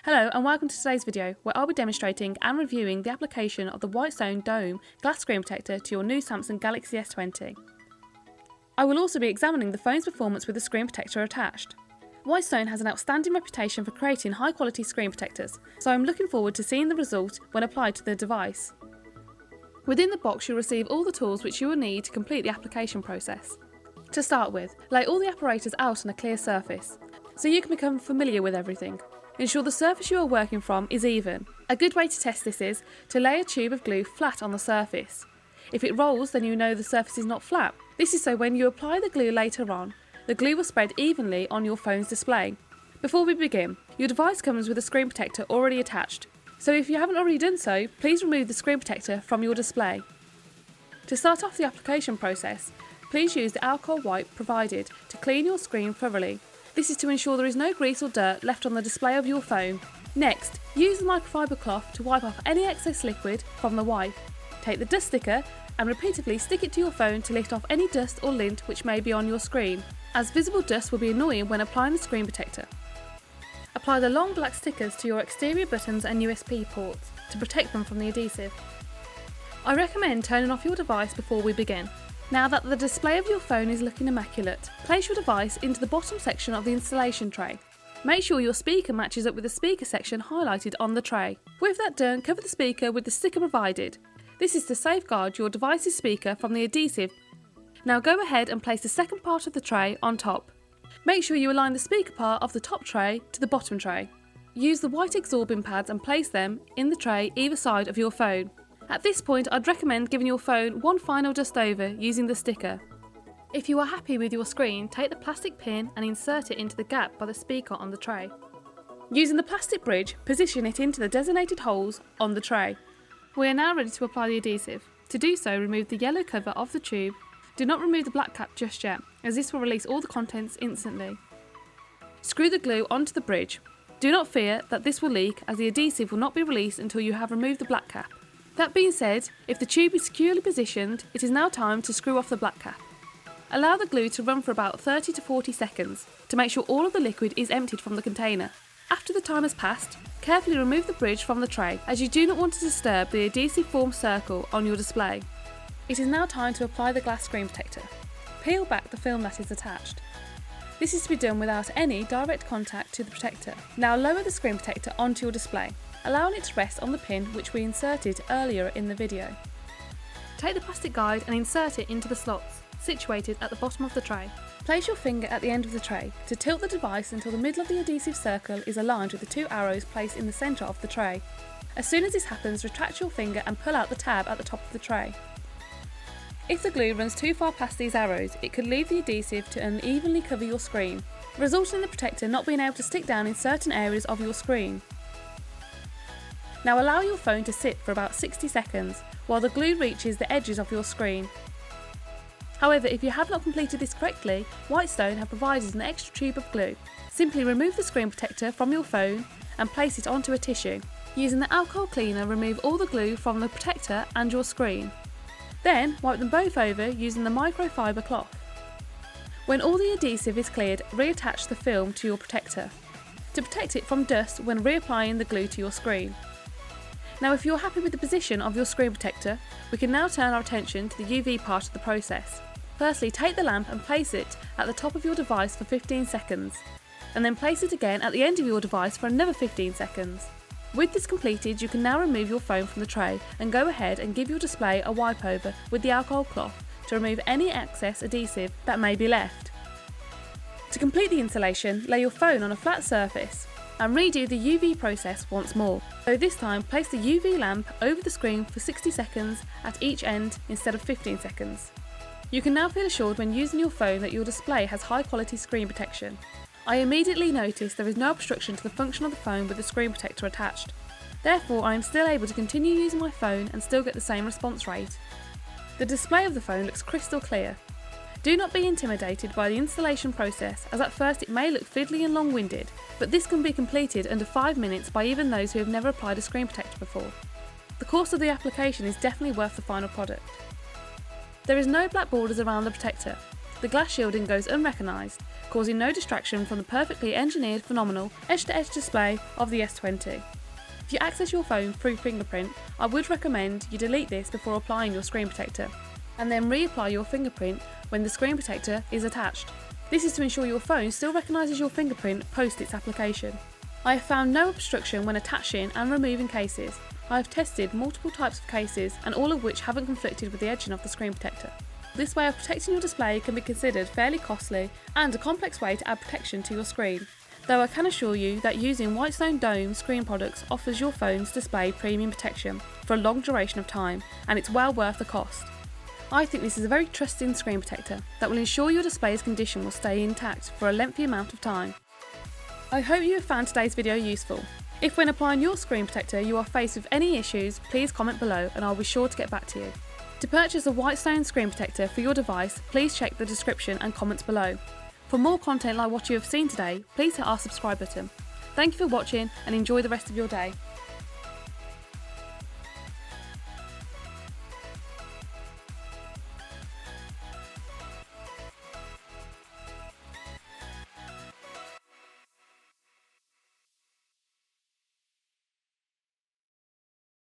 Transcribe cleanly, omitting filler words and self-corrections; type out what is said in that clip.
Hello and welcome to today's video where I'll be demonstrating and reviewing the application of the Whitestone Dome glass screen protector to your new Samsung Galaxy S20. I will also be examining the phone's performance with the screen protector attached. Whitestone has an outstanding reputation for creating high quality screen protectors, so I'm looking forward to seeing the result when applied to the device. Within the box you'll receive all the tools which you will need to complete the application process. To start with, lay all the apparatus out on a clear surface, so you can become familiar with everything. Ensure the surface you are working from is even. A good way to test this is to lay a tube of glue flat on the surface. If it rolls, then you know the surface is not flat. This is so when you apply the glue later on, the glue will spread evenly on your phone's display. Before we begin, your device comes with a screen protector already attached, so if you haven't already done so, please remove the screen protector from your display. To start off the application process, please use the alcohol wipe provided to clean your screen thoroughly. This is to ensure there is no grease or dirt left on the display of your phone. Next, use the microfiber cloth to wipe off any excess liquid from the wipe. Take the dust sticker and repeatedly stick it to your phone to lift off any dust or lint which may be on your screen, as visible dust will be annoying when applying the screen protector. Apply the long black stickers to your exterior buttons and USB ports to protect them from the adhesive. I recommend turning off your device before we begin. Now that the display of your phone is looking immaculate, place your device into the bottom section of the installation tray. Make sure your speaker matches up with the speaker section highlighted on the tray. With that done, cover the speaker with the sticker provided. This is to safeguard your device's speaker from the adhesive. Now go ahead and place the second part of the tray on top. Make sure you align the speaker part of the top tray to the bottom tray. Use the white absorbing pads and place them in the tray either side of your phone. At this point, I'd recommend giving your phone one final dust over using the sticker. If you are happy with your screen, take the plastic pin and insert it into the gap by the speaker on the tray. Using the plastic bridge, position it into the designated holes on the tray. We are now ready to apply the adhesive. To do so, remove the yellow cover of the tube. Do not remove the black cap just yet, as this will release all the contents instantly. Screw the glue onto the bridge. Do not fear that this will leak, as the adhesive will not be released until you have removed the black cap. That being said, if the tube is securely positioned, it is now time to screw off the black cap. Allow the glue to run for about 30 to 40 seconds to make sure all of the liquid is emptied from the container. After the time has passed, carefully remove the bridge from the tray, as you do not want to disturb the adhesive formed circle on your display. It is now time to apply the glass screen protector. Peel back the film that is attached. This is to be done without any direct contact to the protector. Now lower the screen protector onto your display, allowing it to rest on the pin which we inserted earlier in the video. Take the plastic guide and insert it into the slots, situated at the bottom of the tray. Place your finger at the end of the tray to tilt the device until the middle of the adhesive circle is aligned with the two arrows placed in the centre of the tray. As soon as this happens, retract your finger and pull out the tab at the top of the tray. If the glue runs too far past these arrows, it could leave the adhesive to unevenly cover your screen, resulting in the protector not being able to stick down in certain areas of your screen. Now allow your phone to sit for about 60 seconds while the glue reaches the edges of your screen. However, if you have not completed this correctly, Whitestone have provided an extra tube of glue. Simply remove the screen protector from your phone and place it onto a tissue. Using the alcohol cleaner, remove all the glue from the protector and your screen. Then wipe them both over using the microfiber cloth. When all the adhesive is cleared, reattach the film to your protector to protect it from dust when reapplying the glue to your screen. Now if you're happy with the position of your screen protector, we can now turn our attention to the UV part of the process. Firstly, take the lamp and place it at the top of your device for 15 seconds, and then place it again at the end of your device for another 15 seconds. With this completed, you can now remove your phone from the tray and go ahead and give your display a wipe over with the alcohol cloth to remove any excess adhesive that may be left. To complete the installation, lay your phone on a flat surface and redo the UV process once more. So this time, place the UV lamp over the screen for 60 seconds at each end instead of 15 seconds. You can now feel assured when using your phone that your display has high quality screen protection. I immediately noticed there is no obstruction to the function of the phone with the screen protector attached. Therefore, I am still able to continue using my phone and still get the same response rate. The display of the phone looks crystal clear. Do not be intimidated by the installation process, as at first it may look fiddly and long-winded, but this can be completed under 5 minutes by even those who have never applied a screen protector before. The cost of the application is definitely worth the final product. There is no black borders around the protector. the glass shielding goes unrecognised, causing no distraction from the perfectly engineered phenomenal edge-to-edge display of the S20. If you access your phone through fingerprint, I would recommend you delete this before applying your screen protector, and then reapply your fingerprint when the screen protector is attached. This is to ensure your phone still recognises your fingerprint post its application. I have found no obstruction when attaching and removing cases. I have tested multiple types of cases and all of which haven't conflicted with the edging of the screen protector. This way of protecting your display can be considered fairly costly and a complex way to add protection to your screen, though I can assure you that using Whitestone Dome screen products offers your phone's display premium protection for a long duration of time, and it's well worth the cost. I think this is a very trusting screen protector that will ensure your display's condition will stay intact for a lengthy amount of time. I hope you have found today's video useful. If when applying your screen protector you are faced with any issues, please comment below and I'll be sure to get back to you. To purchase a Whitestone screen protector for your device, please check the description and comments below. For more content like what you have seen today, please hit our subscribe button. Thank you for watching and enjoy the rest of your day.